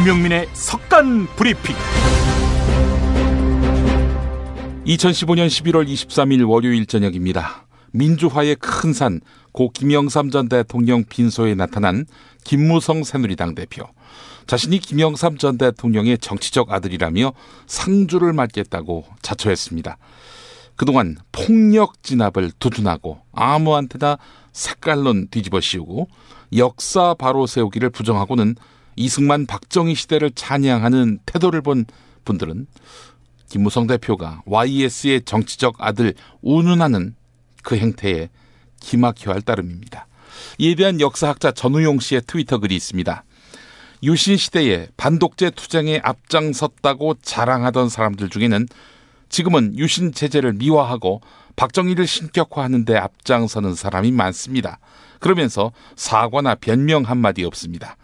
김용민의 석간 브리핑. 2015년 11월 23일 월요일 저녁입니다. 민주화의 큰 산, 고 김영삼 전 대통령 빈소에 나타난 김무성 새누리당 대표. 자신이 김영삼 전 대통령의 정치적 아들이라며 상주를 맡겠다고 자처했습니다. 그동안 폭력 진압을 두둔하고 아무한테나 색깔론 뒤집어 씌우고 역사 바로 세우기를 부정하고는 이승만 박정희 시대를 찬양하는 태도를 본 분들은 김무성 대표가 YS의 정치적 아들 운운하는 그 행태에 기막혀 할 따름입니다. 이에 대한 역사학자 전우용 씨의 트위터 글이 있습니다. 유신 시대에 반독재 투쟁에 앞장섰다고 자랑하던 사람들 중에는 지금은 유신 체제를 미화하고 박정희를 신격화하는 데 앞장서는 사람이 많습니다. 그러면서 사과나 변명 한마디 없습니다.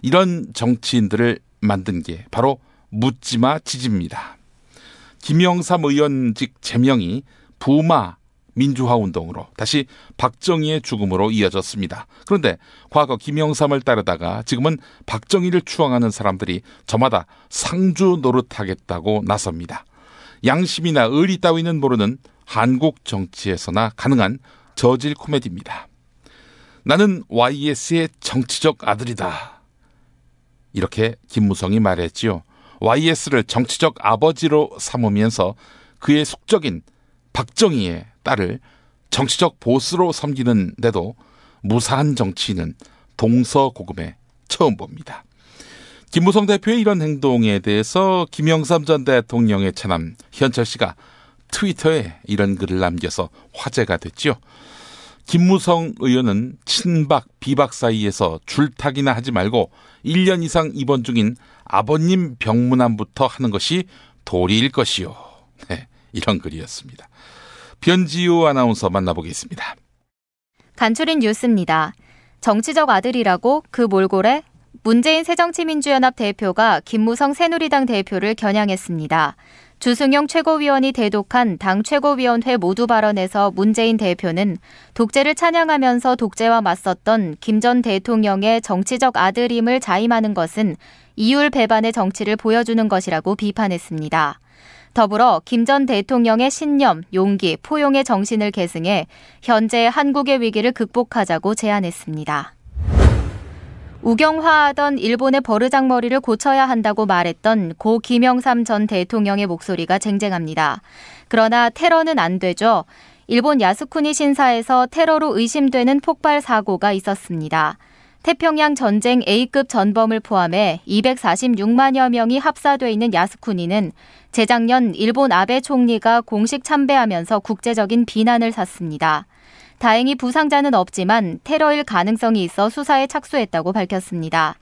이런 정치인들을 만든 게 바로 묻지마 지지입니다. 김영삼 의원직 제명이 부마 민주화운동으로 다시 박정희의 죽음으로 이어졌습니다. 그런데 과거 김영삼을 따르다가 지금은 박정희를 추앙하는 사람들이 저마다 상주 노릇하겠다고 나섭니다. 양심이나 의리 따위는 모르는 한국 정치에서나 가능한 저질 코미디입니다. 나는 YS의 정치적 아들이다. 이렇게 김무성이 말했지요. YS를 정치적 아버지로 삼으면서 그의 숙적인 박정희의 딸을 정치적 보스로 섬기는데도 무사한 정치인은 동서고금에 처음 봅니다. 김무성 대표의 이런 행동에 대해서 김영삼 전 대통령의 차남 현철 씨가 트위터에 이런 글을 남겨서 화제가 됐죠. 김무성 의원은 친박, 비박 사이에서 줄타기나 하지 말고 1년 이상 입원 중인 아버님 병문안부터 하는 것이 도리일 것이요. 네, 이런 글이었습니다. 변지우 아나운서 만나보겠습니다. 간추린 뉴스입니다. 정치적 아들이라고 그 몰골에 문재인 새정치민주연합 대표가 김무성 새누리당 대표를 겨냥했습니다. 주승용 최고위원이 대독한 당 최고위원회 모두 발언에서 문재인 대표는 독재를 찬양하면서 독재와 맞섰던 김 전 대통령의 정치적 아들임을 자임하는 것은 이율 배반의 정치를 보여주는 것이라고 비판했습니다. 더불어 김 전 대통령의 신념, 용기, 포용의 정신을 계승해 현재 한국의 위기를 극복하자고 제안했습니다. 우경화하던 일본의 버르장머리를 고쳐야 한다고 말했던 고 김영삼 전 대통령의 목소리가 쟁쟁합니다. 그러나 테러는 안 되죠. 일본 야스쿠니 신사에서 테러로 의심되는 폭발 사고가 있었습니다. 태평양 전쟁 A급 전범을 포함해 246만여 명이 합사돼 있는 야스쿠니는 재작년 일본 아베 총리가 공식 참배하면서 국제적인 비난을 샀습니다. 다행히 부상자는 없지만 테러일 가능성이 있어 수사에 착수했다고 밝혔습니다.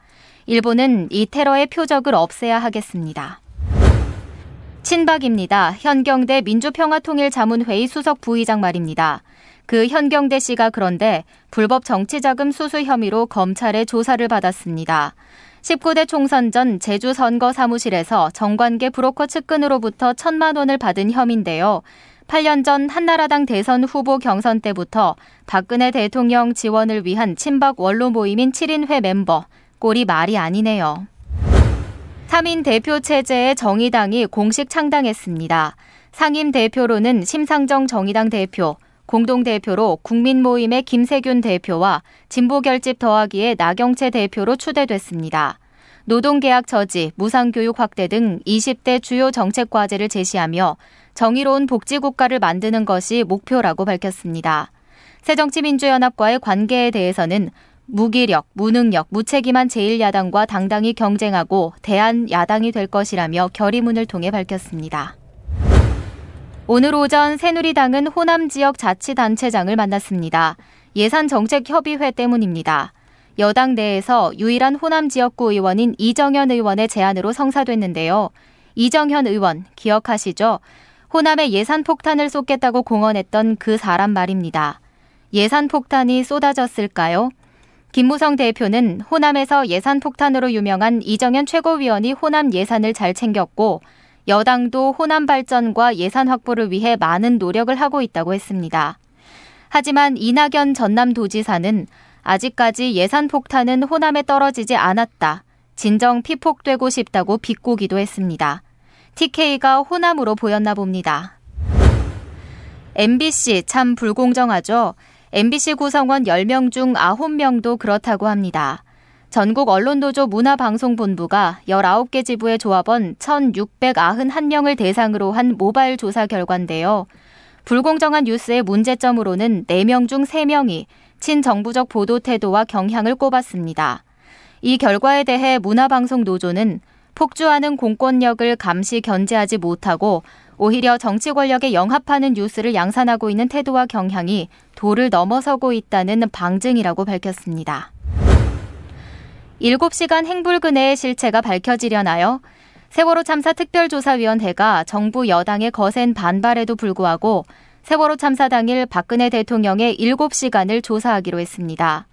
일본은 이 테러의 표적을 없애야 하겠습니다. 친박입니다. 현경대 민주평화통일자문회의 수석 부의장 말입니다. 그 현경대 씨가 그런데 불법 정치자금 수수 혐의로 검찰의 조사를 받았습니다. 19대 총선 전 제주 선거 사무실에서 정관계 브로커 측근으로부터 1,000만 원을 받은 혐의인데요. 8년 전 한나라당 대선 후보 경선 때부터 박근혜 대통령 지원을 위한 친박 원로 모임인 7인회 멤버, 꼴이 말이 아니네요. 3인 대표 체제의 정의당이 공식 창당했습니다. 상임 대표로는 심상정 정의당 대표, 공동대표로 국민모임의 김세균 대표와 진보결집 더하기의 나경채 대표로 추대됐습니다. 노동계약 저지, 무상교육 확대 등 20대 주요 정책과제를 제시하며 정의로운 복지국가를 만드는 것이 목표라고 밝혔습니다. 새정치민주연합과의 관계에 대해서는 무기력, 무능력, 무책임한 제1야당과 당당히 경쟁하고 대한야당이 될 것이라며 결의문을 통해 밝혔습니다. 오늘 오전 새누리당은 호남 지역 자치단체장을 만났습니다. 예산정책협의회 때문입니다. 여당 내에서 유일한 호남 지역구 의원인 이정현 의원의 제안으로 성사됐는데요. 이정현 의원 기억하시죠? 호남에 예산 폭탄을 쏟겠다고 공언했던 그 사람 말입니다. 예산 폭탄이 쏟아졌을까요? 김무성 대표는 호남에서 예산 폭탄으로 유명한 이정현 최고위원이 호남 예산을 잘 챙겼고 여당도 호남 발전과 예산 확보를 위해 많은 노력을 하고 있다고 했습니다. 하지만 이낙연 전남도지사는 아직까지 예산 폭탄은 호남에 떨어지지 않았다. 진정 피폭되고 싶다고 비꼬기도 했습니다. TK가 호남으로 보였나 봅니다. MBC 참 불공정하죠. MBC 구성원 10명 중 9명도 그렇다고 합니다. 전국 언론노조 문화방송본부가 19개 지부의 조합원 1,691명을 대상으로 한 모바일 조사 결과인데요. 불공정한 뉴스의 문제점으로는 4명 중 3명이 친정부적 보도 태도와 경향을 꼽았습니다. 이 결과에 대해 문화방송노조는 폭주하는 공권력을 감시 견제하지 못하고 오히려 정치 권력에 영합하는 뉴스를 양산하고 있는 태도와 경향이 도를 넘어서고 있다는 방증이라고 밝혔습니다. 7시간 행불근해의 실체가 밝혀지려나요? 세월호 참사 특별조사위원회가 정부 여당의 거센 반발에도 불구하고 세월호 참사 당일 박근혜 대통령의 7시간을 조사하기로 했습니다.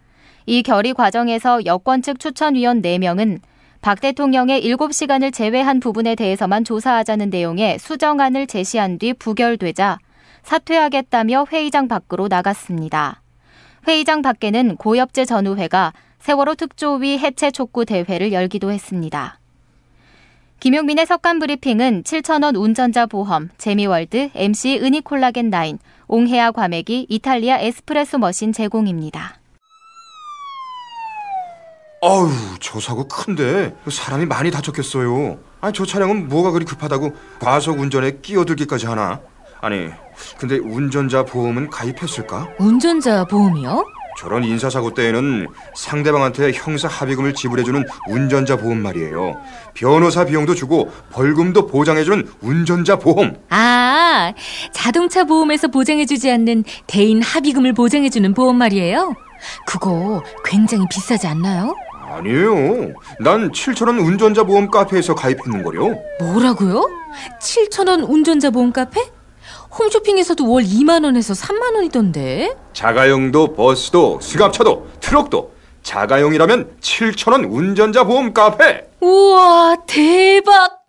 이 결의 과정에서 여권 측 추천위원 4명은 박 대통령의 7시간을 제외한 부분에 대해서만 조사하자는 내용의 수정안을 제시한 뒤 부결되자 사퇴하겠다며 회의장 밖으로 나갔습니다. 회의장 밖에는 고엽재 전우회가 세월호 특조위 해체 촉구 대회를 열기도 했습니다. 김용민의 석간 브리핑은 7,000원 운전자 보험, 재미월드, MC 은이콜라겐 9, 옹해야 과메기, 이탈리아 에스프레소 머신 제공입니다. 아유, 저 사고 큰데 사람이 많이 다쳤겠어요. 아니, 저 차량은 뭐가 그리 급하다고 과속 운전에 끼어들기까지 하나? 아니, 근데 운전자 보험은 가입했을까? 운전자 보험이요? 저런 인사사고 때에는 상대방한테 형사 합의금을 지불해주는 운전자 보험 말이에요. 변호사 비용도 주고 벌금도 보장해주는 운전자 보험. 아, 자동차 보험에서 보장해주지 않는 대인 합의금을 보장해주는 보험 말이에요? 그거 굉장히 비싸지 않나요? 아니에요. 난 7,000원 운전자 보험 카페에서 가입했는걸요. 뭐라고요? 7,000원 운전자 보험 카페? 홈쇼핑에서도 월 2만 원에서 3만 원이던데. 자가용도 버스도 승합차도 트럭도 자가용이라면 7,000원 운전자 보험 카페. 우와, 대박.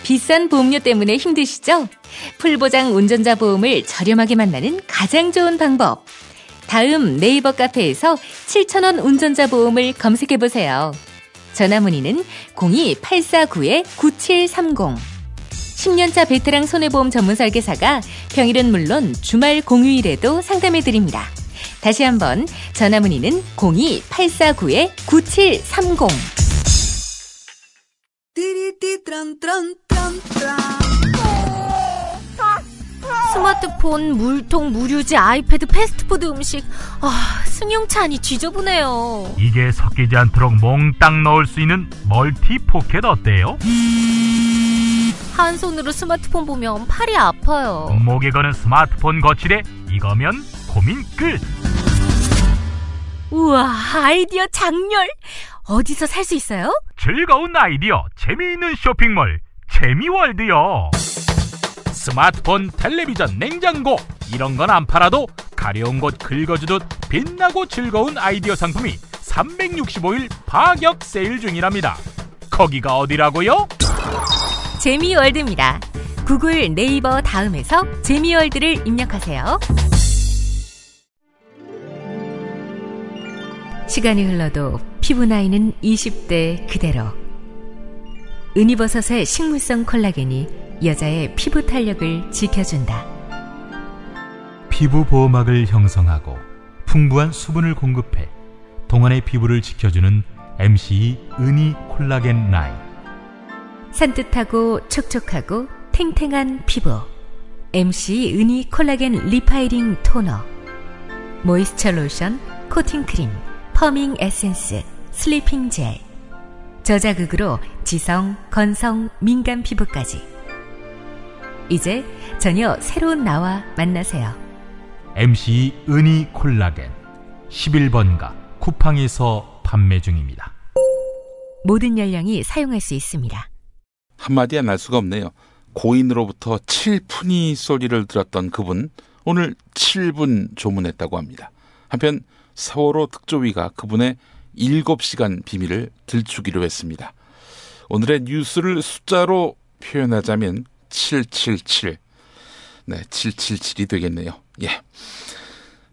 비싼 보험료 때문에 힘드시죠? 풀보장 운전자 보험을 저렴하게 만나는 가장 좋은 방법. 다음 네이버 카페에서 7,000원 운전자 보험을 검색해보세요. 전화문의는 02-849-9730. 10년차 베테랑 손해보험 전문 설계사가 평일은 물론 주말 공휴일에도 상담해드립니다. 다시 한번 전화문의는 02-849-9730. 스마트폰, 물통, 무료지, 아이패드, 패스트푸드 음식. 승용차 안이 지저분해요. 이게 섞이지 않도록 몽땅 넣을 수 있는 멀티 포켓 어때요? 한 손으로 스마트폰 보면 팔이 아파요. 목에 거는 스마트폰 거치대, 이거면 고민 끝. 우와, 아이디어 장렬. 어디서 살 수 있어요? 즐거운 아이디어, 재미있는 쇼핑몰 재미월드요. 스마트폰, 텔레비전, 냉장고 이런 건 안 팔아도 가려운 곳 긁어주듯 빛나고 즐거운 아이디어 상품이 365일 파격 세일 중이랍니다. 거기가 어디라고요? 재미월드입니다. 구글, 네이버 다음에서 재미월드를 입력하세요. 시간이 흘러도 피부 나이는 20대 그대로. 은이버섯의 식물성 콜라겐이 여자의 피부 탄력을 지켜준다. 피부 보호막을 형성하고 풍부한 수분을 공급해 동안의 피부를 지켜주는 MCE 은이 콜라겐 9. 산뜻하고 촉촉하고 탱탱한 피부. MCE 은이 콜라겐 리파이링 토너. 모이스처 로션, 코팅 크림, 펌밍 에센스, 슬리핑 젤. 저자극으로 지성, 건성, 민감 피부까지. 이제 전혀 새로운 나와 만나세요. MCE 은이 콜라겐 11번가 쿠팡에서 판매 중입니다. 모든 연령이 사용할 수 있습니다. 한마디 안 할 수가 없네요. 고인으로부터 7푼이 소리를 들었던 그분, 오늘 7분 조문했다고 합니다. 한편 세월호 특조위가 그분의 7시간 비밀을 들추기로 했습니다. 오늘의 뉴스를 숫자로 표현하자면 777. 네, 777이 되겠네요. 예.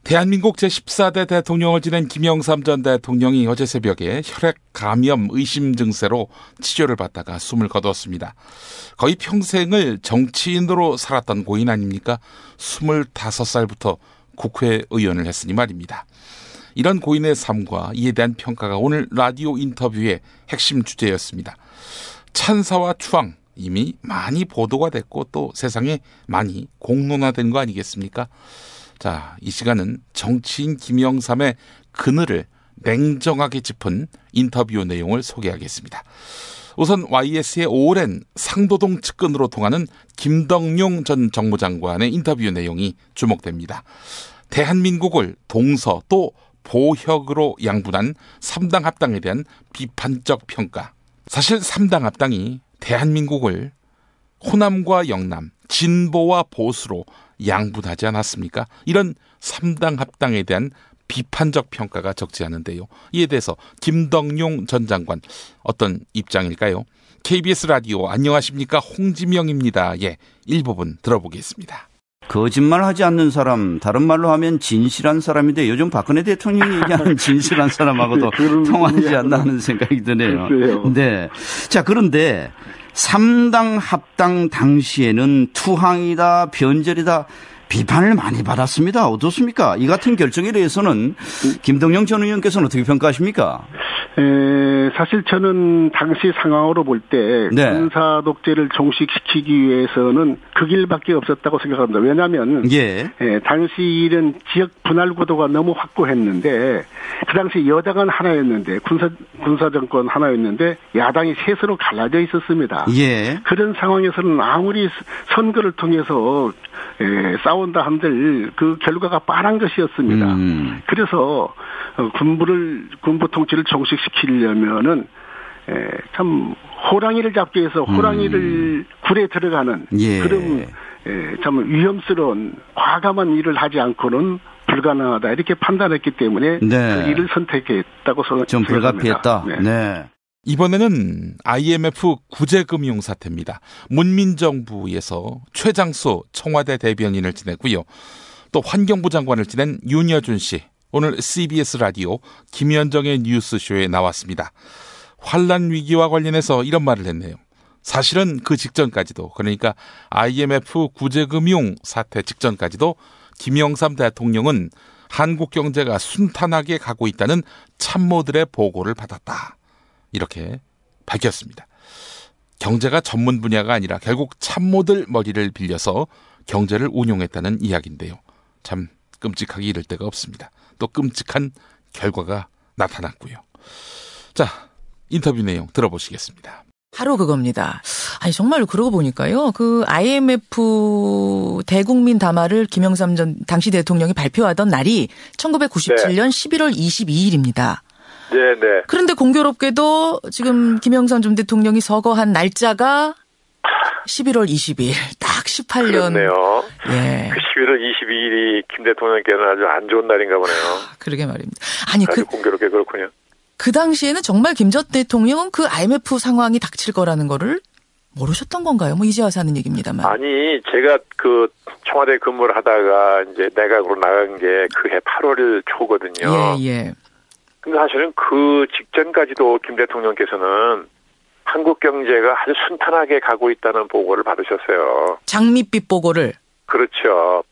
대한민국 제14대 대통령을 지낸 김영삼 전 대통령이 어제 새벽에 혈액 감염 의심 증세로 치료를 받다가 숨을 거두었습니다. 거의 평생을 정치인으로 살았던 고인 아닙니까? 25살부터 국회의원을 했으니 말입니다. 이런 고인의 삶과 이에 대한 평가가 오늘 라디오 인터뷰의 핵심 주제였습니다. 찬사와 추앙 이미 많이 보도가 됐고 또 세상에 많이 공론화된 거 아니겠습니까? 자, 이 시간은 정치인 김영삼의 그늘을 냉정하게 짚은 인터뷰 내용을 소개하겠습니다. 우선 YS의 오랜 상도동 측근으로 통하는 김덕용 전 정무장관의 인터뷰 내용이 주목됩니다. 대한민국을 동서 또 보혁으로 양분한 3당 합당에 대한 비판적 평가. 사실 3당 합당이 대한민국을 호남과 영남, 진보와 보수로 양분하지 않았습니까? 이런 3당 합당에 대한 비판적 평가가 적지 않은데요. 이에 대해서 김덕용 전 장관 어떤 입장일까요? KBS 라디오 안녕하십니까? 홍지명입니다. 예, 일부분 들어보겠습니다. 거짓말하지 않는 사람, 다른 말로 하면 진실한 사람인데 요즘 박근혜 대통령이 얘기하는 진실한 사람하고도 통하지 않나 하는 생각이 드네요. 네. 자, 그런데 3당 합당 당시에는 투항이다, 변절이다 비판을 많이 받았습니다. 어떻습니까? 이 같은 결정에 대해서는 김덕용 전 의원께서는 어떻게 평가하십니까? 사실 저는 당시 상황으로 볼 때 군사 독재를 종식시키기 위해서는 그 길밖에 없었다고 생각합니다. 왜냐하면 당시 일은 지역 분할 구도가 너무 확고했는데 그 당시 여당은 하나였는데 군사 정권 하나였는데 야당이 셋으로 갈라져 있었습니다. 그런 상황에서는 아무리 선거를 통해서 싸운다 한들 그 결과가 뻔한 것이었습니다. 그래서 군부 통치를 종식시키려면은 참 호랑이를 잡기 위해서 호랑이를 굴에 들어가는 그런 참 위험스러운 과감한 일을 하지 않고는 불가능하다 이렇게 판단했기 때문에 그 일을 선택했다고 생각합니다. 좀 불가피했다. 네. 이번에는 IMF 구제금융 사태입니다. 문민정부에서 최장수 청와대 대변인을 지냈고요. 또 환경부 장관을 지낸 윤여준 씨. 오늘 CBS 라디오 김현정의 뉴스쇼에 나왔습니다. 환란 위기와 관련해서 이런 말을 했네요. 사실은 그 직전까지도, 그러니까 IMF 구제금융 사태 직전까지도 김영삼 대통령은 한국 경제가 순탄하게 가고 있다는 참모들의 보고를 받았다. 이렇게 밝혔습니다. 경제가 전문 분야가 아니라 결국 참모들 머리를 빌려서 경제를 운용했다는 이야기인데요. 참 끔찍하기 이를 데가 없습니다. 또 끔찍한 결과가 나타났고요. 자, 인터뷰 내용 들어보시겠습니다. 바로 그겁니다. 아니 정말 그러고 보니까요. 그 IMF 대국민 담화를 김영삼 전 당시 대통령이 발표하던 날이 1997년 11월 22일입니다. 네. 그런데 공교롭게도 지금 김영삼 전 대통령이 서거한 날짜가 11월 22일, 딱 18년. 그렇네요. 예. 그 11월 22일이 김 대통령께는 아주 안 좋은 날인가 보네요. 그러게 말입니다. 아니, 공교롭게 그렇군요. 그 당시에는 정말 김 전 대통령은 그 IMF 상황이 닥칠 거라는 거를 모르셨던 건가요? 뭐 이제 와서 하는 얘기입니다만. 아니, 제가 그 청와대 근무를 하다가 이제 내각으로 나간 게 그해 8월 초거든요. 예. 근데 사실은 그 직전까지도 김 대통령께서는 한국 경제가 아주 순탄하게 가고 있다는 보고를 받으셨어요. 장밋빛 보고를. 그렇죠.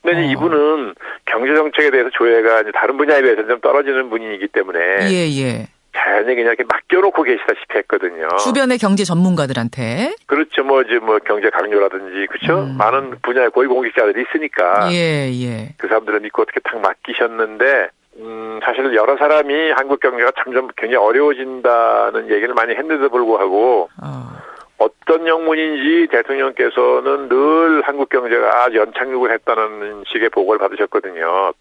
근데 이제 이분은 경제 정책에 대해서 조예가 이제 다른 분야에 비해서 좀 떨어지는 분이기 때문에 자연히 그냥 이렇게 맡겨놓고 계시다시피 했거든요. 주변의 경제 전문가들한테. 그렇죠. 뭐 경제 강요라든지 그렇죠. 많은 분야의 고위 공직자들이 있으니까. 그 사람들을 믿고 어떻게 탁 맡기셨는데. 사실 여러 사람이 한국 경제가 점점 굉장히 어려워진다는 얘기를 많이 했는데도 불구하고 어떤 영문인지 대통령께서는 늘 한국 경제가 연착륙을 했다는 식의 보고를 받으셨거든요.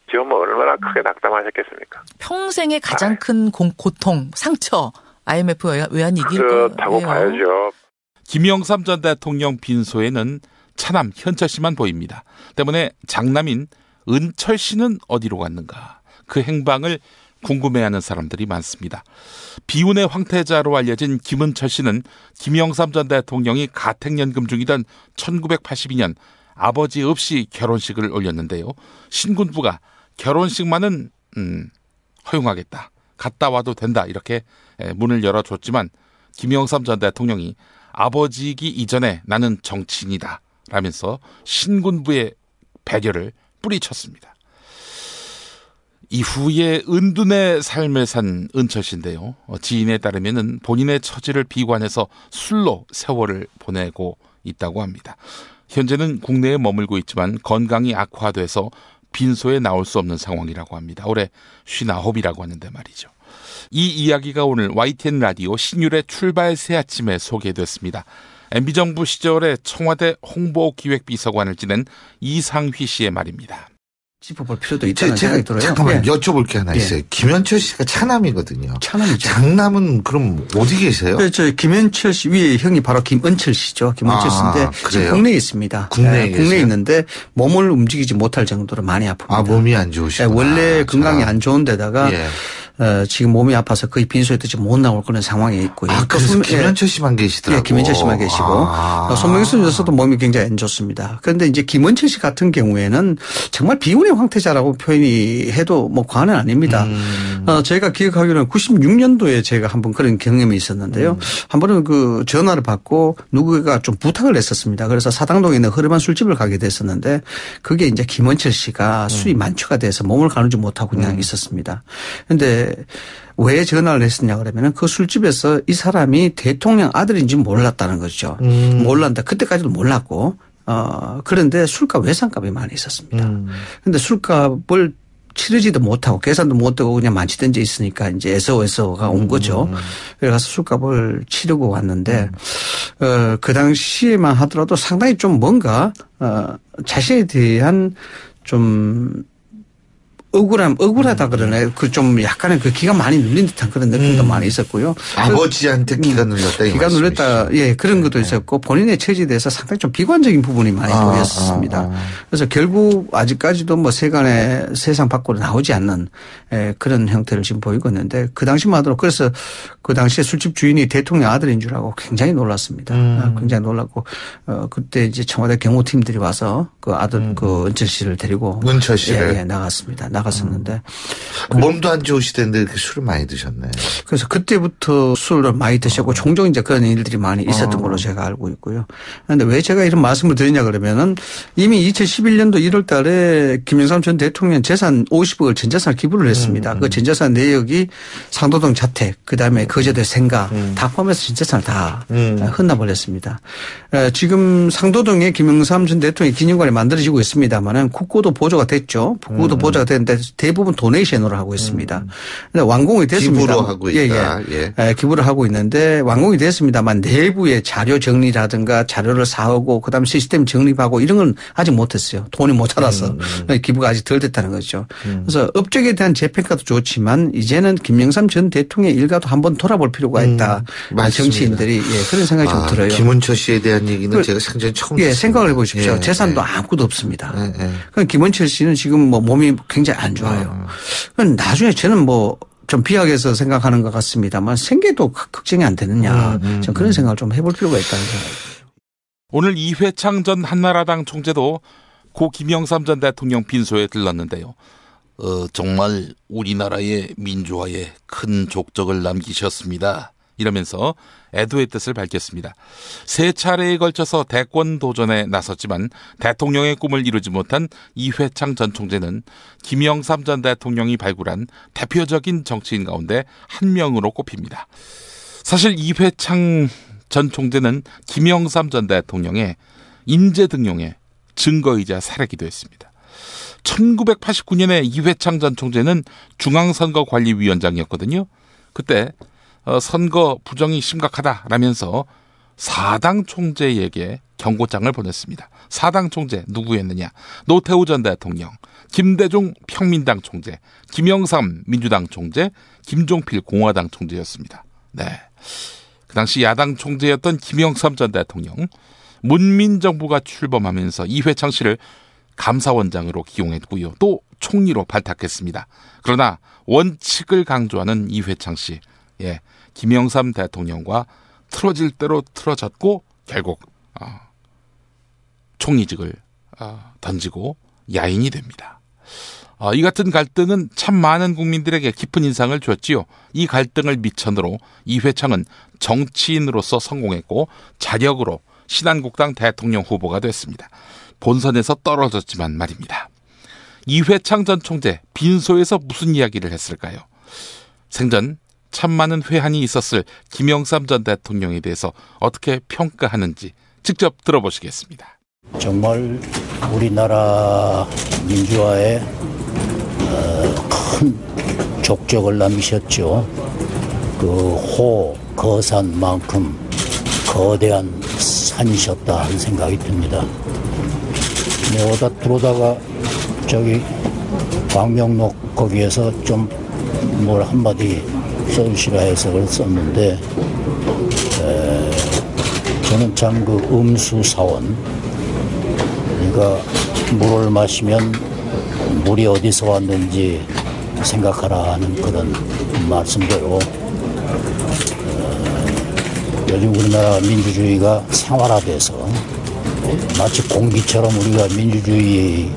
지금 얼마나 크게 낙담하셨겠습니까? 평생의 가장 큰 고통, 상처, IMF 외환위기일 거예요. 그렇다고 봐야죠. 김영삼 전 대통령 빈소에는 차남 현철 씨만 보입니다. 때문에 장남인 은철 씨는 어디로 갔는가? 그 행방을 궁금해하는 사람들이 많습니다. 비운의 황태자로 알려진 김은철 씨는 김영삼 전 대통령이 가택연금 중이던 1982년 아버지 없이 결혼식을 올렸는데요. 신군부가 결혼식만은 허용하겠다. 갔다 와도 된다. 이렇게 문을 열어줬지만 김영삼 전 대통령이 아버지이기 이전에 나는 정치인이다 라면서 신군부의 배려를 뿌리쳤습니다. 이후에 은둔의 삶을 산 은철 씨인데요. 지인에 따르면 본인의 처지를 비관해서 술로 세월을 보내고 있다고 합니다. 현재는 국내에 머물고 있지만 건강이 악화돼서 빈소에 나올 수 없는 상황이라고 합니다. 올해 59이라고 하는데 말이죠. 이 이야기가 오늘 YTN 라디오 신율의 출발 새아침에 소개됐습니다. MB정부 시절에 청와대 홍보기획비서관을 지낸 이상휘 씨의 말입니다. 짚어볼 필요도 있다는 생각이 들어요. 잠깐만 여쭤볼 게 하나 있어요. 김현철 씨가 차남이거든요. 차남이죠. 장남은 그럼 어디 계세요? 저 김현철 씨 위에 형이 바로 김은철 씨죠. 김은철 씨인데 지금 국내에 있습니다. 국내에 있는데 몸을 움직이지 못할 정도로 많이 아픕니다. 몸이 안 좋으시구나. 원래 건강이 안 좋은 데다가 지금 몸이 아파서 거의 빈소에도 지금 못 나올 그런 상황에 있고요. 그래서 김현철 씨만 계시더라고요. 김현철 씨만 계시고 손명수 여사도 몸이 굉장히 안 좋습니다. 그런데 이제 김은철 씨 같은 경우에는 정말 비운의 황태자라고 표현이 해도 뭐 과언은 아닙니다. 제가 기억하기로는 96년도에 제가 한번 그런 경험이 있었는데요. 한 번은 그 전화를 받고 누구가 좀 부탁을 했었습니다. 그래서 사당동에 있는 허름한 술집을 가게 됐었는데 그게 이제 김은철 씨가 술이 만취가 돼서 몸을 가누지 못하고 그냥 있었습니다. 그런데 왜 전화를 했었냐 그러면은 그 술집에서 이 사람이 대통령 아들인지 몰랐다는 거죠. 몰랐는데 그때까지도 몰랐고 그런데 술값 외상값이 많이 있었습니다. 그런데 술값을 치르지도 못하고 계산도 못하고 그냥 만취된 데 있으니까 이제 SOS가 온 거죠. 그래서 술값을 치르고 왔는데 그 당시에만 하더라도 상당히 좀 뭔가 자신에 대한 좀 억울하다 그러네. 그 좀 약간의 그 기가 많이 눌린 듯한 그런 느낌도 많이 있었고요. 아버지한테 기가 눌렸다. 기가 눌렸다. 예, 그런 것도 있었고 본인의 처지에 대해서 상당히 좀 비관적인 부분이 많이 보였습니다. 그래서 결국 아직까지도 뭐 세간의 세상 밖으로 나오지 않는 그런 형태를 지금 보이고 있는데 그 당시만 하더라도 그래서 그 당시에 술집 주인이 대통령 아들인 줄 알고 굉장히 놀랐습니다. 굉장히 놀랐고 그때 이제 청와대 경호팀들이 와서 그 아들 그 은철 씨를 데리고 은철 씨를 나갔습니다. 나갔었는데 몸도 안 좋으시던데 이렇게 술을 많이 드셨네. 그래서 그때부터 술을 많이 드셨고 종종 이제 그런 일들이 많이 있었던 걸로 제가 알고 있고요. 그런데 왜 제가 이런 말씀을 드리냐 그러면은 이미 2011년도 1월 달에 김영삼 전 대통령 재산 50억을 전재산 기부를 했습니다. 그 전재산 내역이 상도동 자택 그다음에 거제도 생가 다 포함해서 전재산을 다 헌납을 했습니다. 지금 상도동에 김영삼 전 대통령 기념관이 만들어지고 있습니다만은 국고도 보조가 됐죠. 국고도 보조가 됐는데 대부분 도네이션으로 하고 있습니다. 근데 완공이 됐습니다. 기부로 하고 있다. 기부를 하고 있는데 완공이 됐습니다만 내부의 자료 정리라든가 자료를 사오고 그다음 시스템 정립하고 이런 건 아직 못했어요. 돈이 모자라서 기부가 아직 덜 됐다는 거죠. 그래서 업적에 대한 재평가도 좋지만 이제는 김영삼 전 대통령의 일가도 한번 돌아볼 필요가 있다. 정치인들이 그런 생각이 좀 들어요. 김은철 씨에 대한 얘기는 제가 상당히 처음 듣습니다. 생각을 해보십시오. 재산도 아무것도 없습니다. 그럼 김은철 씨는 지금 뭐 몸이 굉장히 안 좋아요. 나중에 저는 뭐 좀 비약해서 생각하는 것 같습니다만 생계도 걱정이 안 되느냐. 좀 그런 생각을 좀 해볼 필요가 있다는 생각이 들어요. 오늘 이회창 전 한나라당 총재도 고 김영삼 전 대통령 빈소에 들렀는데요. 정말 우리나라의 민주화에 큰 족적을 남기셨습니다. 이러면서 애도의 뜻을 밝혔습니다. 세 차례에 걸쳐서 대권 도전에 나섰지만 대통령의 꿈을 이루지 못한 이회창 전 총재는 김영삼 전 대통령이 발굴한 대표적인 정치인 가운데 한 명으로 꼽힙니다. 사실 이회창 전 총재는 김영삼 전 대통령의 인재 등용의 증거이자 사례기도 했습니다. 1989년에 이회창 전 총재는 중앙선거관리위원장이었거든요. 그때 선거 부정이 심각하다라면서 사당 총재에게 경고장을 보냈습니다. 사당 총재 누구였느냐? 노태우 전 대통령, 김대중 평민당 총재, 김영삼 민주당 총재, 김종필 공화당 총재였습니다. 네, 그 당시 야당 총재였던 김영삼 전 대통령, 문민정부가 출범하면서 이회창 씨를 감사원장으로 기용했고요. 또 총리로 발탁했습니다. 그러나 원칙을 강조하는 이회창 씨, 김영삼 대통령과 틀어질 대로 틀어졌고 결국 총리직을 던지고 야인이 됩니다. 이 같은 갈등은 참 많은 국민들에게 깊은 인상을 줬지요. 이 갈등을 미천으로 이회창은 정치인으로서 성공했고 자력으로 신한국당 대통령 후보가 됐습니다. 본선에서 떨어졌지만 말입니다. 이회창 전 총재 빈소에서 무슨 이야기를 했을까요? 생전 참 많은 회한이 있었을 김영삼 전 대통령에 대해서 어떻게 평가하는지 직접 들어보시겠습니다. 정말 우리나라 민주화에 큰 족적을 남기셨죠. 그 거산만큼 거대한 산이셨다 하는 생각이 듭니다. 오다 들어오다가 저기 광명록 거기에서 좀 뭘 한마디 써주시라 해서 그걸 썼는데 저는 참 그 음수사원, 그러니까 물을 마시면 물이 어디서 왔는지 생각하라 하는 그런 말씀대로 요즘 우리나라 민주주의가 생활화돼서 마치 공기처럼 우리가 민주주의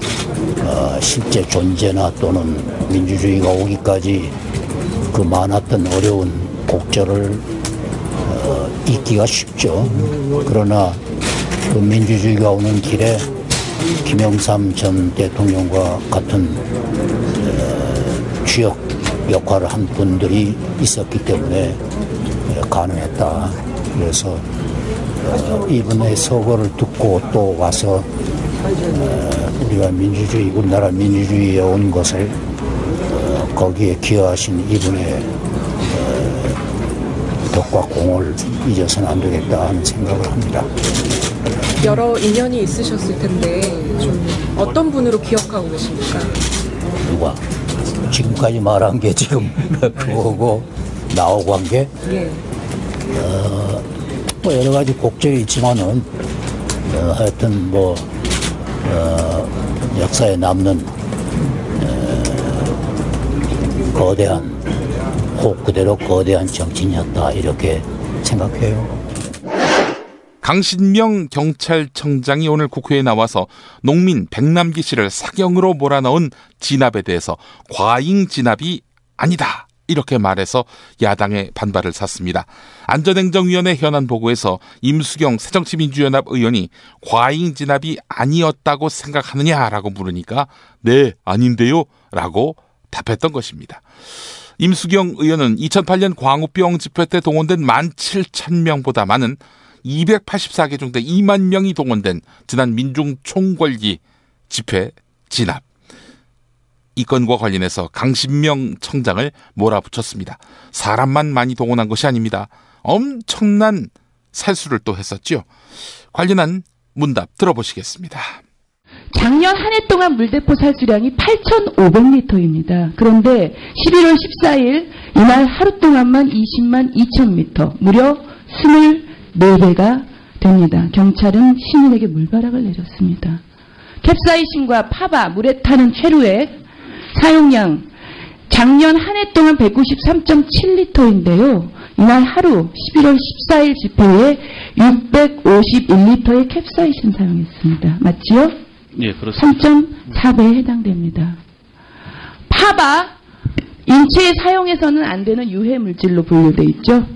실제 존재나 또는 민주주의가 오기까지 그 많았던 어려운 곡절을 잊기가 쉽죠. 그러나 그 민주주의가 오는 길에 김영삼 전 대통령과 같은 주역 역할을 한 분들이 있었기 때문에 가능했다. 그래서 이분의 서거를 듣고 또 와서 우리가 우리나라 민주주의에 온 것을 거기에 기여하신 이분의 덕과 공을 잊어서는 안 되겠다 하는 생각을 합니다. 여러 인연이 있으셨을 텐데 좀 어떤 분으로 기억하고 계십니까? 누가? 지금까지 말한 게 지금 그거고 나오고 한 게? 예. 뭐 여러 가지 곡절이 있지만은 하여튼 뭐 역사에 남는 거대한 혹 그대로 거대한 정치인이었다 이렇게 생각해요. 강신명 경찰청장이 오늘 국회에 나와서 농민 백남기 씨를 사경으로 몰아넣은 진압에 대해서 과잉 진압이 아니다 이렇게 말해서 야당의 반발을 샀습니다. 안전행정위원회 현안 보고에서 임수경 새정치민주연합 의원이 과잉 진압이 아니었다고 생각하느냐라고 물으니까 네 아닌데요 라고 답했던 것입니다. 임수경 의원은 2008년 광우병 집회 때 동원된 17,000명보다 많은 284개 중대 2만 명이 동원된 지난 민중총궐기 집회 진압 이 건과 관련해서 강신명 청장을 몰아붙였습니다. 사람만 많이 동원한 것이 아닙니다. 엄청난 살수를 또 했었죠. 관련한 문답 들어보시겠습니다. 작년 한 해 동안 물대포 살수량이 8,500리터입니다. 그런데 11월 14일 이날 하루 동안만 20만 2,000리터, 무려 24배가 됩니다. 경찰은 시민에게 물바락을 내렸습니다. 캡사이신과 파바, 물에 타는 최루액 사용량 작년 한 해 동안 193.7리터인데요. 이날 하루 11월 14일 집회에 651리터의 캡사이신 사용했습니다. 맞지요? 예, 그렇습니다. 3.4배에 해당됩니다. 파바, 인체에 사용해서는 안 되는 유해 물질로 분류돼 있죠?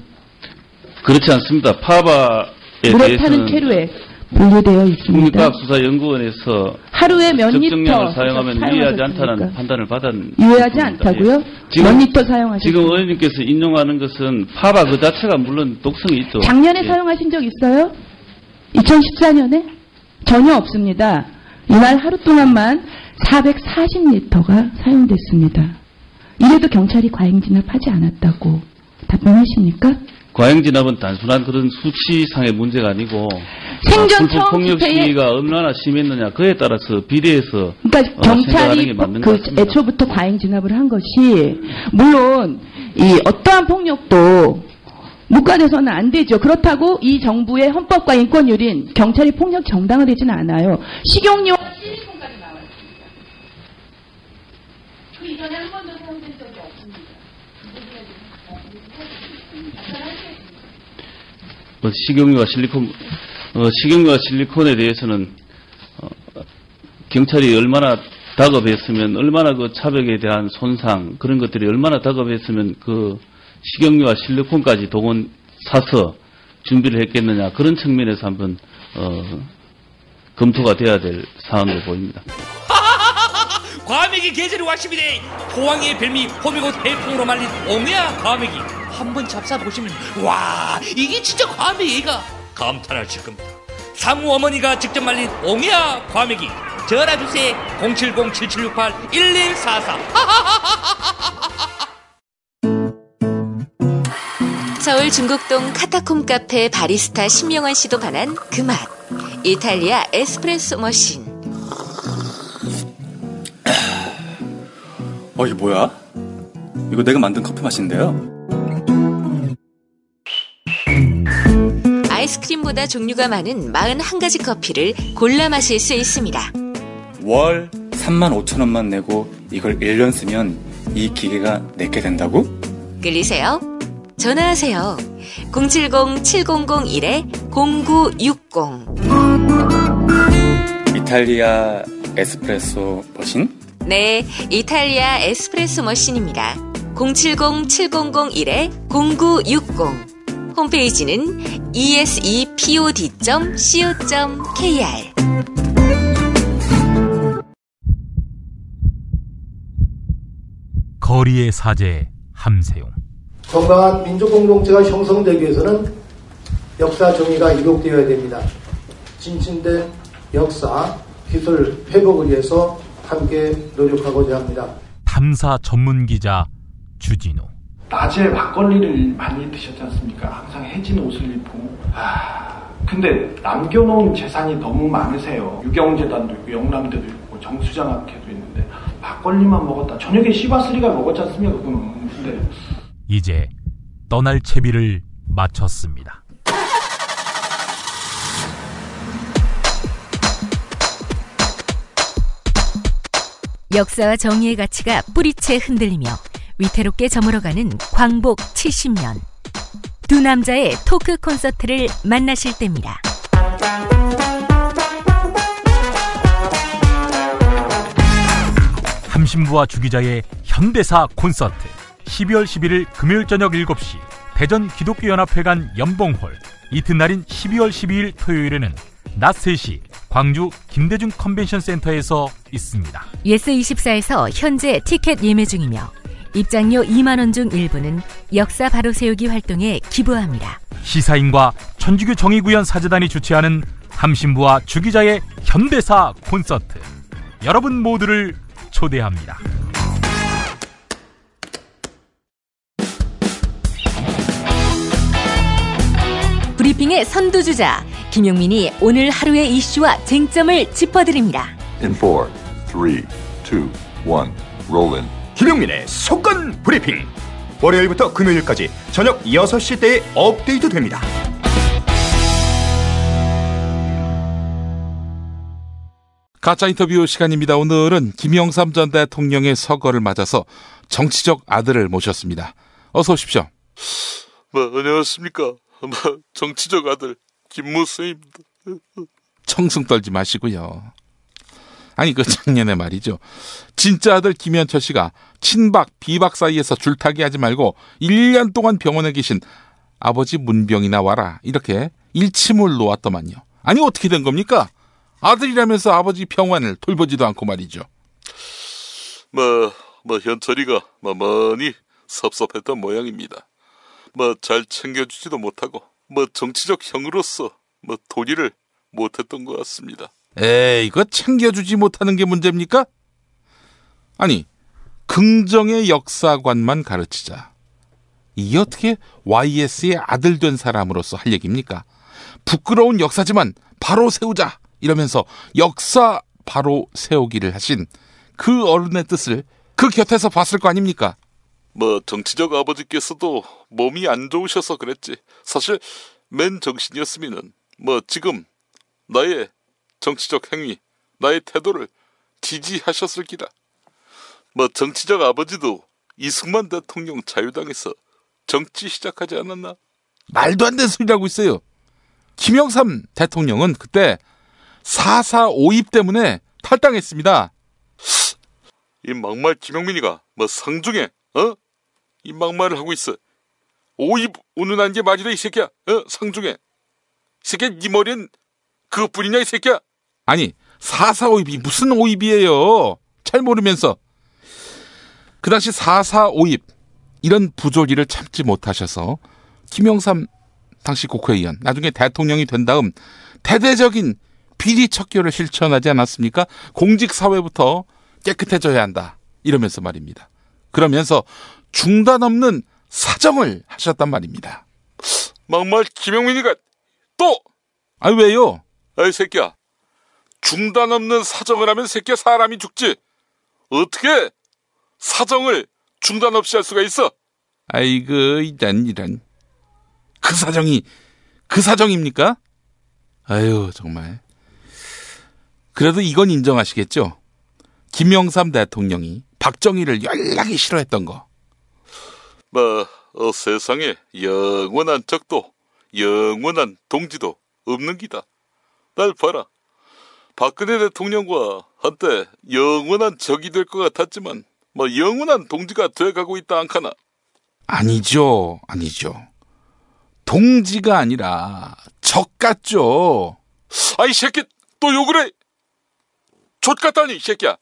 그렇지 않습니다. 파바에 물에 타는 캐루에 분류되어 있습니다. 국립과학수사연구원에서 하루에 몇 적정량을 리터 사용하면 유해하지 않다는 판단을 받은 유해하지 않다고요? 예. 몇 리터 사용하셨습니까? 지금 의원님께서 인용하는 것은 파바 그 자체가 물론 독성이 있죠. 작년에 예. 사용하신 적 있어요? 2014년에? 전혀 없습니다. 이날 하루 동안만 440리터가 사용됐습니다. 이래도 경찰이 과잉 진압하지 않았다고 답변하십니까? 과잉 진압은 단순한 그런 수치상의 문제가 아니고 생전 불법 폭력 시위가 얼마나 심했느냐 그에 따라서 비례해서 그러니까 경찰이 그 애초부터 과잉 진압을 한 것이 물론 이 어떠한 폭력도 묵과돼서는 안 되죠. 그렇다고 이 정부의 헌법과 인권유린 경찰이 폭력 정당화되지는 않아요. 식용유와 실리콘까지 나와 있습니다. 그 이전에 한 번도 사용된 적이 없습니다. 식용유와 실리콘에 대해서는 경찰이 얼마나 다급했으면, 얼마나 그 차벽에 대한 손상, 그런 것들이 얼마나 다급했으면 그 식용유와 실리콘까지 동원 사서 준비를 했겠느냐, 그런 측면에서 한번 검토가 돼야 될 사안으로 보입니다. 과메기 계절이 왔습니다. 포항의 별미 호미곶 해풍으로 말린 옹야 과메기 한번 잡숴보시면 와, 이게 진짜 과메기가 감탄하실 겁니다. 상우 어머니가 직접 말린 옹야 과메기 전화주세요. 070-7768-1144. 서울 중곡동 카타콤 카페 바리스타 신명원 씨도 반한 그 맛. 이탈리아 에스프레소 머신. 이게 뭐야? 이거 내가 만든 커피 맛인데요? 아이스크림보다 종류가 많은 41가지 커피를 골라 마실 수 있습니다. 월 35,000원만 내고 이걸 1년 쓰면 이 기계가 내게 된다고? 끌리세요? 전화하세요. 070-701-0960. 이탈리아 에스프레소 머신? 네, 이탈리아 에스프레소 머신입니다. 070-701-0960. 홈페이지는 esepod.co.kr. 거리의 사제 함세용. 건강한 민주공동체가 형성되기 위해서는 역사 정의가 이룩되어야 됩니다. 진진된 역사, 기술 회복을 위해서 함께 노력하고자 합니다. 탐사 전문기자 주진우. 낮에 막걸리를 많이 드셨지 않습니까? 항상 해진 옷을 입고. 근데 남겨놓은 재산이 너무 많으세요. 유경재단도 있고 영남대도 있고 정수장학회도 있는데 막걸리만 먹었다. 저녁에 시바스리가 먹었지 않습니까? 그거는. 근데 이제 떠날 채비를 마쳤습니다. 역사와 정의의 가치가 뿌리채 흔들리며 위태롭게 저물어가는 광복 70년. 두 남자의 토크 콘서트를 만나실 때입니다. 함신부와 주기자의 현대사 콘서트. 12월 11일 금요일 저녁 7시 대전 기독교연합회관 연봉홀. 이튿날인 12월 12일 토요일에는 낮 3시 광주 김대중 컨벤션 센터에서 있습니다. 예스24에서 현재 티켓 예매 중이며 입장료 2만 원 중 일부는 역사 바로 세우기 활동에 기부합니다. 시사인과 천주교 정의구현 사재단이 주최하는 함신부와 주기자의 현대사 콘서트. 여러분 모두를 초대합니다. 브리핑의 선두주자 김용민이 오늘 하루의 이슈와 쟁점을 짚어드립니다. In 4, 3, 2, 1, roll in. 김용민의 속건 브리핑. 월요일부터 금요일까지 저녁 6시 때에 업데이트 됩니다. 가짜 인터뷰 시간입니다. 오늘은 김영삼 전 대통령의 서거를 맞아서 정치적 아들을 모셨습니다. 어서 오십시오. 안녕하십니까. 정치적 아들 김무성입니다. 청승 떨지 마시고요. 아니 작년에 말이죠. 진짜 아들 김현철 씨가 친박 비박 사이에서 줄타기 하지 말고 1년 동안 병원에 계신 아버지 문병이나 와라 이렇게 일침을 놓았더만요. 아니 어떻게 된 겁니까? 아들이라면서 아버지 평안을 돌보지도 않고 말이죠. 현철이가 많이 섭섭했던 모양입니다. 잘 챙겨주지도 못하고 정치적 형으로서 도리를 못했던 것 같습니다. 에이, 이거 챙겨주지 못하는 게 문제입니까? 아니, 긍정의 역사관만 가르치자. 이게 어떻게 YS의 아들 된 사람으로서 할 얘기입니까? 부끄러운 역사지만 바로 세우자 이러면서 역사 바로 세우기를 하신 그 어른의 뜻을 그 곁에서 봤을 거 아닙니까? 정치적 아버지께서도 몸이 안 좋으셔서 그랬지. 사실 맨 정신이었으면은 지금 나의 정치적 행위, 나의 태도를 지지하셨을 기다. 정치적 아버지도 이승만 대통령 자유당에서 정치 시작하지 않았나? 말도 안 되는 소리를 하고 있어요. 김영삼 대통령은 그때 4.4 5.2 때문에 탈당했습니다. 이 막말 김용민이가 뭐 상중에 이 막말을 하고 있어. 오입 운운한 게 맞으래 이 새끼야. 상중에. 이 새끼야 네 머리엔 그것뿐이냐 이 새끼야. 아니 4.4 오입이 무슨 오입이에요. 잘 모르면서. 그 당시 4.4 오입 이런 부조리를 참지 못하셔서 김영삼 당시 국회의원 나중에 대통령이 된 다음 대대적인 비리 척결을 실천하지 않았습니까? 공직사회부터 깨끗해져야 한다 이러면서 말입니다. 그러면서 중단 없는 사정을 하셨단 말입니다. 막말 김용민이가 또! 아니 왜요? 아이 새끼야, 중단 없는 사정을 하면 새끼야 사람이 죽지. 어떻게 사정을 중단 없이 할 수가 있어? 아이고 이런 그 사정이 그 사정입니까? 아유 정말. 그래도 이건 인정하시겠죠? 김영삼 대통령이 박정희를 연락이 싫어했던 거. 세상에 영원한 적도 영원한 동지도 없는 기다. 날 봐라. 박근혜 대통령과 한때 영원한 적이 될 것 같았지만 영원한 동지가 돼가고 있다 않카나? 아니죠. 동지가 아니라 적 같죠. 아이 새끼 또 욕을 해. 족 같다니 이 새끼야.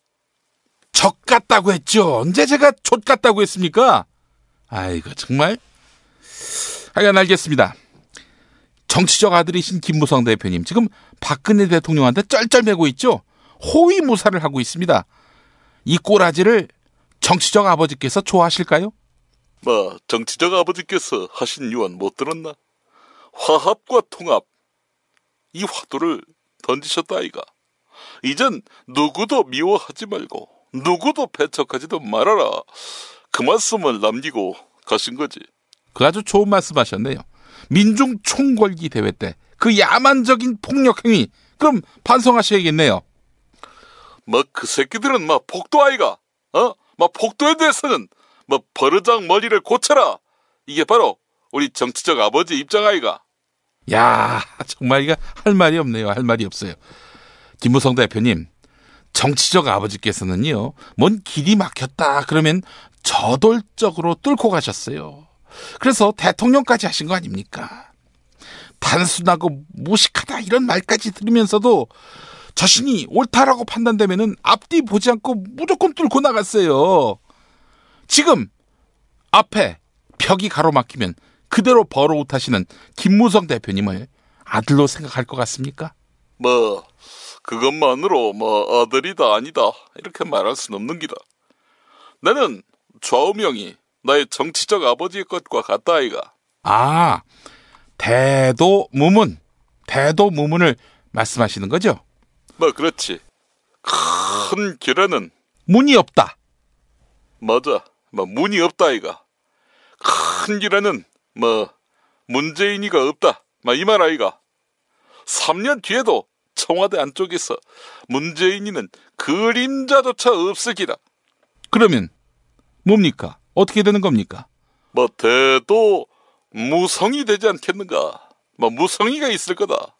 적 같다고 했죠. 언제 제가 족 같다고 했습니까? 아이고 정말. 하여간 알겠습니다. 정치적 아들이신 김무성 대표님 지금 박근혜 대통령한테 쩔쩔매고 있죠. 호위무사를 하고 있습니다. 이 꼬라지를 정치적 아버지께서 좋아하실까요? 정치적 아버지께서 하신 유언 못 들었나? 화합과 통합, 이 화두를 던지셨다 아이가. 이젠 누구도 미워하지 말고 누구도 배척하지도 말아라. 그 말씀을 남기고 가신 거지. 그 아주 좋은 말씀하셨네요. 민중 총궐기 대회 때 그 야만적인 폭력 행위, 그럼 반성하셔야겠네요. 그 새끼들은 폭도 아이가. 폭도에 대해서는 버르장 머리를 고쳐라. 이게 바로 우리 정치적 아버지 입장 아이가. 야 정말 이거 할 말이 없네요. 할 말이 없어요. 김무성 대표님, 정치적 아버지께서는요, 뭔 길이 막혔다 그러면 저돌적으로 뚫고 가셨어요. 그래서 대통령까지 하신 거 아닙니까? 단순하고 무식하다 이런 말까지 들으면서도 자신이 옳다라고 판단되면은 앞뒤 보지 않고 무조건 뚫고 나갔어요. 지금 앞에 벽이 가로막히면 그대로 버러웃하시는 김무성 대표님을 아들로 생각할 것 같습니까? 그것만으로 아들이다 아니다 이렇게 말할 수는 없는 기다. 나는 좌우명이 나의 정치적 아버지의 것과 같다 아이가. 대도무문을 말씀하시는 거죠? 그렇지. 큰 길에는 문이 없다. 맞아. 문이 없다 아이가. 큰 길에는 문재인이가 없다. 이 말 아이가. 3년 뒤에도 청와대 안쪽에서 문재인이는 그림자조차 없을 기다. 그러면 뭡니까? 어떻게 되는 겁니까? 대도 무성이 되지 않겠는가? 무성이가 있을 거다.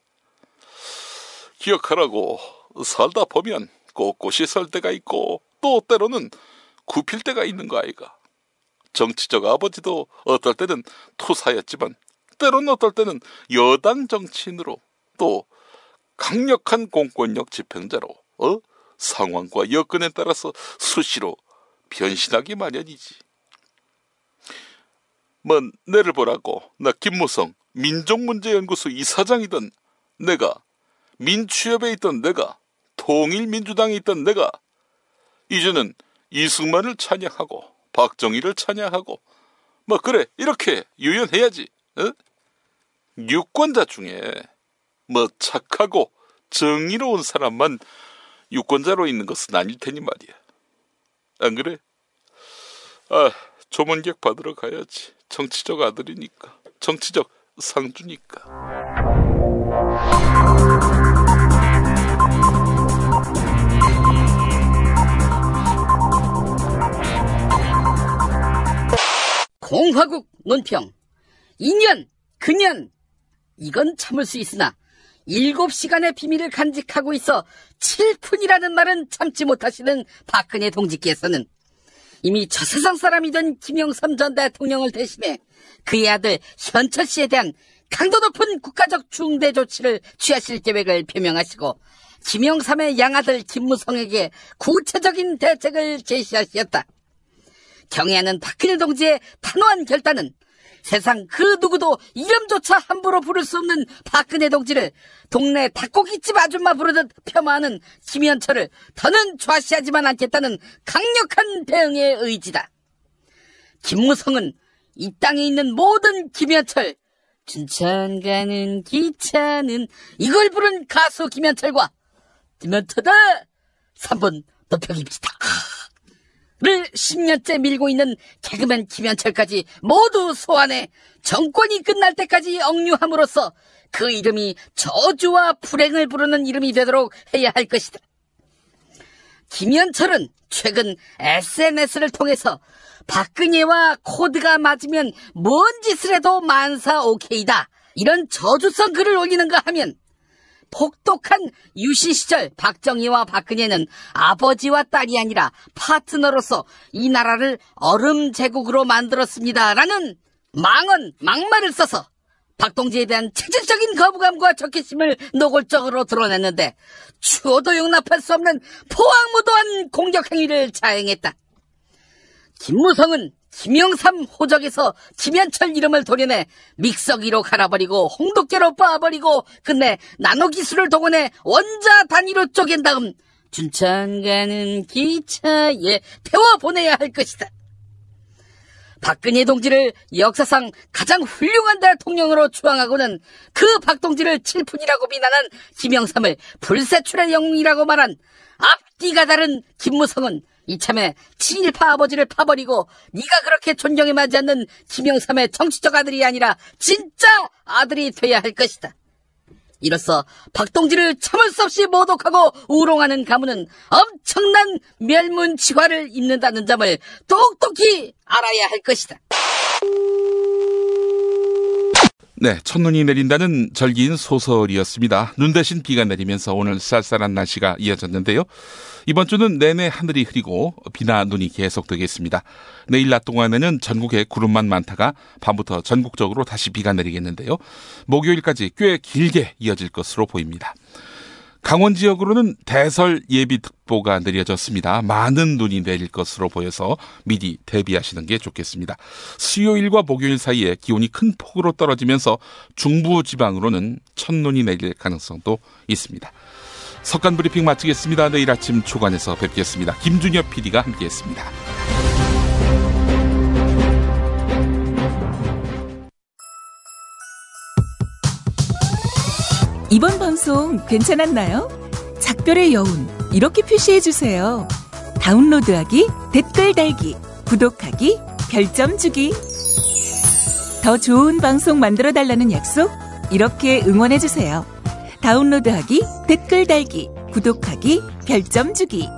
기억하라고. 살다 보면 꼿꼿이 설 때가 있고 또 때로는 굽힐 때가 있는 거 아이가. 정치적 아버지도 어떨 때는 투사였지만 때로는 어떨 때는 여당 정치인으로 또 강력한 공권력 집행자로 상황과 여건에 따라서 수시로 변신하기 마련이지. 내를 보라고. 나 김무성 민족문제연구소 이사장이던 내가, 민취협에 있던 내가, 통일민주당에 있던 내가 이제는 이승만을 찬양하고 박정희를 찬양하고 그래 이렇게 유연해야지. 유권자 중에 착하고 정의로운 사람만 유권자로 있는 것은 아닐 테니 말이야. 안 그래? 조문객 받으러 가야지. 정치적 아들이니까. 정치적 상주니까. 공화국 논평. 2년, 9년 이건 참을 수 있으나 7시간의 비밀을 간직하고 있어 칠푼이라는 말은 참지 못하시는 박근혜 동지께서는 이미 저 세상 사람이 된 김영삼 전 대통령을 대신해 그의 아들 현철 씨에 대한 강도 높은 국가적 중대 조치를 취하실 계획을 표명하시고 김영삼의 양아들 김무성에게 구체적인 대책을 제시하셨다. 경애하는 박근혜 동지의 단호한 결단은 세상 그 누구도 이름조차 함부로 부를 수 없는 박근혜 동지를 동네 닭고기집 아줌마 부르듯 폄하하는 김현철을 더는 좌시하지만 않겠다는 강력한 대응의 의지다. 김무성은 이 땅에 있는 모든 김현철, 춘천 가는 기차는 이걸 부른 가수 김현철과 김현철다 3번 높여깁시다 를 10년째 밀고 있는 개그맨 김현철까지 모두 소환해 정권이 끝날 때까지 억류함으로써 그 이름이 저주와 불행을 부르는 이름이 되도록 해야 할 것이다. 김현철은 최근 SNS를 통해서 박근혜와 코드가 맞으면 뭔 짓을 해도 만사 오케이다 이런 저주성 글을 올리는가 하면 혹독한 유신 시절 박정희와 박근혜는 아버지와 딸이 아니라 파트너로서 이 나라를 얼음 제국으로 만들었습니다라는 막말을 써서 박동지에 대한 체질적인 거부감과 적개심을 노골적으로 드러냈는데 추호도 용납할 수 없는 포악무도한 공격 행위를 자행했다. 김무성은 김영삼 호적에서 김현철 이름을 도려내 믹서기로 갈아버리고 홍두깨로 빻아버리고 끝내 나노기술을 동원해 원자 단위로 쪼갠 다음 춘천 가는 기차에 태워보내야 할 것이다. 박근혜 동지를 역사상 가장 훌륭한 대통령으로 추앙하고는 그 박동지를 칠푼이라고 비난한 김영삼을 불세출의 영웅이라고 말한 앞뒤가 다른 김무성은 이참에 친일파 아버지를 파버리고 네가 그렇게 존경에 맞지 않는 김영삼의 정치적 아들이 아니라 진짜 아들이 돼야 할 것이다. 이로써 박동지를 참을 수 없이 모독하고 우롱하는 가문은 엄청난 멸문치화를 입는다는 점을 똑똑히 알아야 할 것이다. 네, 첫눈이 내린다는 절기인 소설이었습니다. 눈 대신 비가 내리면서 오늘 쌀쌀한 날씨가 이어졌는데요. 이번 주는 내내 하늘이 흐리고 비나 눈이 계속되겠습니다. 내일 낮 동안에는 전국에 구름만 많다가 밤부터 전국적으로 다시 비가 내리겠는데요. 목요일까지 꽤 길게 이어질 것으로 보입니다. 강원 지역으로는 대설 예비특보가 내려졌습니다. 많은 눈이 내릴 것으로 보여서 미리 대비하시는 게 좋겠습니다. 수요일과 목요일 사이에 기온이 큰 폭으로 떨어지면서 중부지방으로는 첫눈이 내릴 가능성도 있습니다. 석간 브리핑 마치겠습니다. 내일 아침 초관에서 뵙겠습니다. 김준엽 PD가 함께했습니다. 이번 방송 괜찮았나요? 작별의 여운 이렇게 표시해주세요. 다운로드하기, 댓글 달기, 구독하기, 별점 주기. 더 좋은 방송 만들어달라는 약속 이렇게 응원해주세요. 다운로드하기, 댓글 달기, 구독하기, 별점 주기.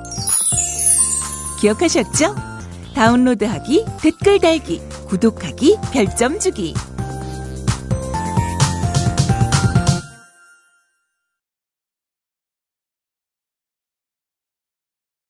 기억하셨죠? 다운로드하기, 댓글 달기, 구독하기, 별점 주기.